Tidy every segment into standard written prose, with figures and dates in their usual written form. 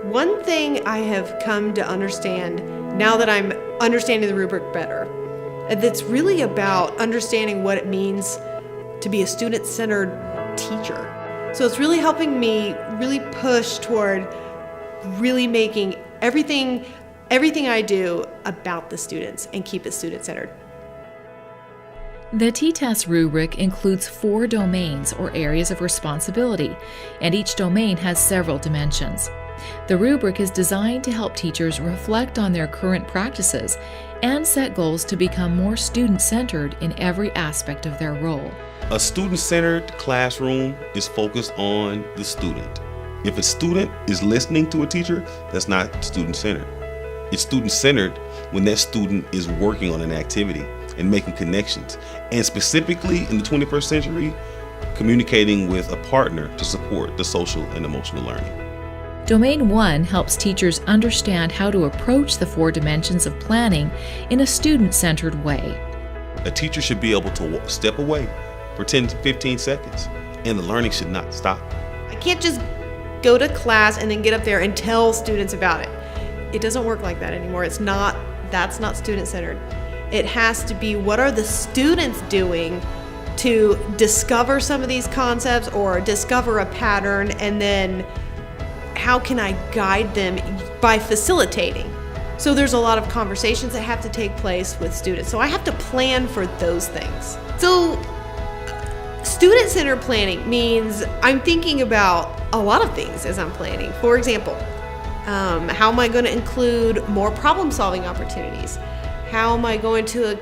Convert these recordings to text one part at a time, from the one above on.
One thing I have come to understand now that I'm understanding the rubric better, that's really about understanding what it means to be a student-centered teacher. So it's really helping me really push toward really making everything I do about the students and keep it student-centered. The T-TESS rubric includes 4 domains or areas of responsibility, and each domain has several dimensions. The rubric is designed to help teachers reflect on their current practices and set goals to become more student-centered in every aspect of their role. A student-centered classroom is focused on the student. If a student is listening to a teacher, that's not student-centered. It's student-centered when that student is working on an activity and making connections, and specifically in the 21st century, communicating with a partner to support the social and emotional learning. Domain 1 helps teachers understand how to approach the 4 dimensions of planning in a student-centered way. A teacher should be able to step away for 10 to 15 seconds, and the learning should not stop. I can't just go to class and then get up there and tell students about it. It doesn't work like that anymore. That's not student-centered. It has to be, what are the students doing to discover some of these concepts or discover a pattern, and then how can I guide them by facilitating? So there's a lot of conversations that have to take place with students. So I have to plan for those things. So student-centered planning means I'm thinking about a lot of things as I'm planning. For example, how am I going to include more problem-solving opportunities? How am I going to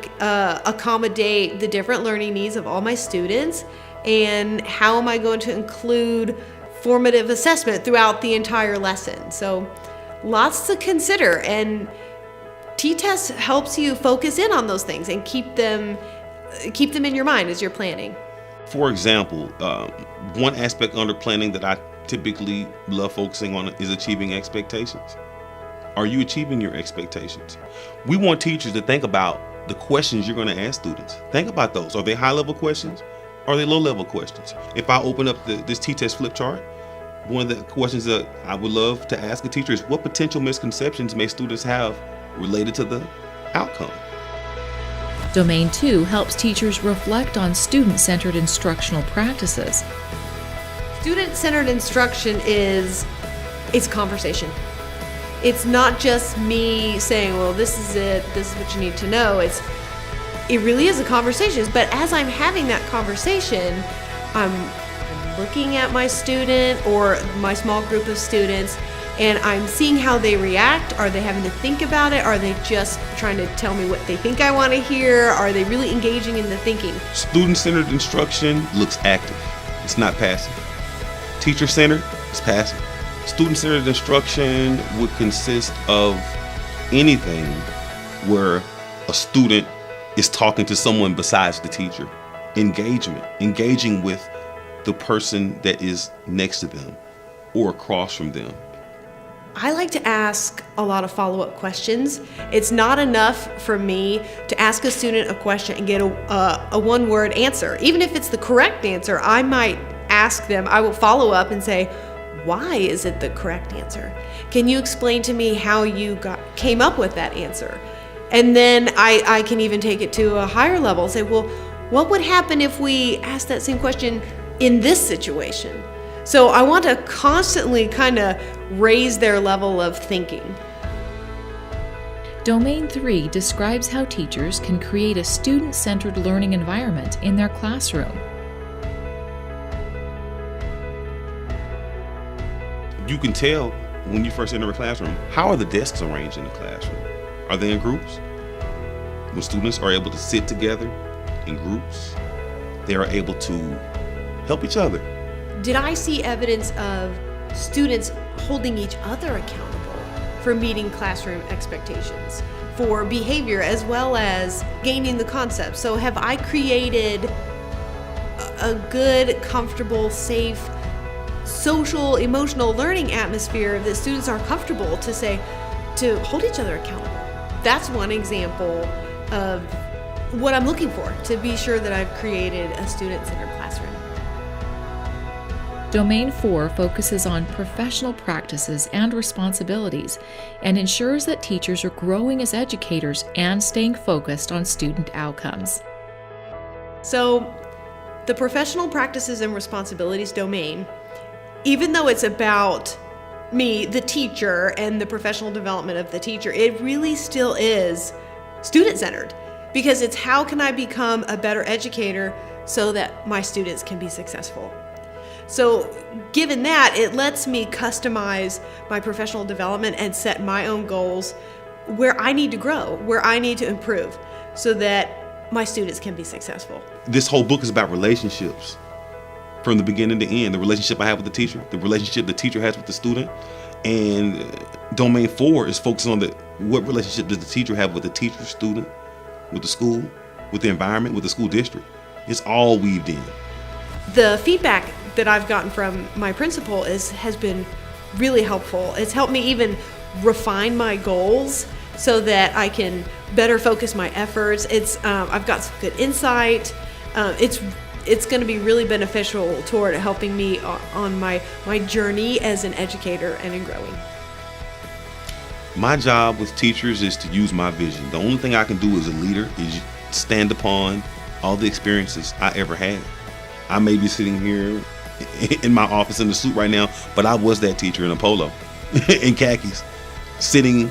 accommodate the different learning needs of all my students? And how am I going to include formative assessment throughout the entire lesson? So lots to consider, and T-TESS helps you focus in on those things and keep them in your mind as you're planning. For example, one aspect under planning that I typically love focusing on is achieving expectations. Are you achieving your expectations? We want teachers to think about the questions you're going to ask students. Think about those. Are they high-level questions? Are they low-level questions? If I open up this T-TESS flip chart, one of the questions that I would love to ask a teacher is, what potential misconceptions may students have related to the outcome? Domain 2 helps teachers reflect on student-centered instructional practices. Student-centered instruction is conversation. It's not just me saying, well, this is it, this is what you need to know. It really is a conversation. But as I'm having that conversation, I'm looking at my student or my small group of students, and I'm seeing how they react. Are they having to think about it? Are they just trying to tell me what they think I want to hear? Are they really engaging in the thinking? Student-centered instruction looks active. It's not passive. Teacher-centered is passive. Student-centered instruction would consist of anything where a student is talking to someone besides the teacher. Engaging with the person that is next to them or across from them. I like to ask a lot of follow-up questions. It's not enough for me to ask a student a question and get a one-word answer. Even if it's the correct answer, I might ask them, I will follow up and say, why is it the correct answer? Can you explain to me how you came up with that answer? And then I can even take it to a higher level, say, well, what would happen if we asked that same question in this situation? So I want to constantly kind of raise their level of thinking. Domain 3 describes how teachers can create a student-centered learning environment in their classroom. You can tell when you first enter a classroom, how are the desks arranged in the classroom? Are they in groups? When students are able to sit together in groups, they are able to help each other. Did I see evidence of students holding each other accountable for meeting classroom expectations, for behavior as well as gaining the concepts? So have I created a good, comfortable, safe, social, emotional learning atmosphere that students are comfortable to hold each other accountable? That's one example of what I'm looking for to be sure that I've created a student-centered classroom. Domain 4 focuses on professional practices and responsibilities and ensures that teachers are growing as educators and staying focused on student outcomes. So, the professional practices and responsibilities domain, even though it's about me, the teacher, and the professional development of the teacher, it really still is student-centered, because it's how can I become a better educator so that my students can be successful. So given that, it lets me customize my professional development and set my own goals where I need to grow, where I need to improve, so that my students can be successful. This whole book is about relationships. From the beginning to end, the relationship I have with the teacher, the relationship the teacher has with the student, and Domain 4 is focusing on what relationship does the teacher have with the teacher, student, with the school, with the environment, with the school district. It's all weaved in. The feedback that I've gotten from my principal has been really helpful. It's helped me even refine my goals so that I can better focus my efforts. I've got some good insight. It's going to be really beneficial toward helping me on my journey as an educator and in growing. My job with teachers is to use my vision. The only thing I can do as a leader is stand upon all the experiences I ever had. I may be sitting here in my office in the suit right now, but I was that teacher in a polo, in khakis, sitting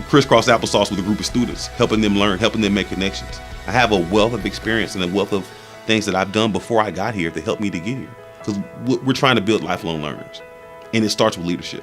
crisscross applesauce with a group of students, helping them learn, helping them make connections. I have a wealth of experience and a wealth of things that I've done before I got here to help me to get here. Because we're trying to build lifelong learners, and it starts with leadership.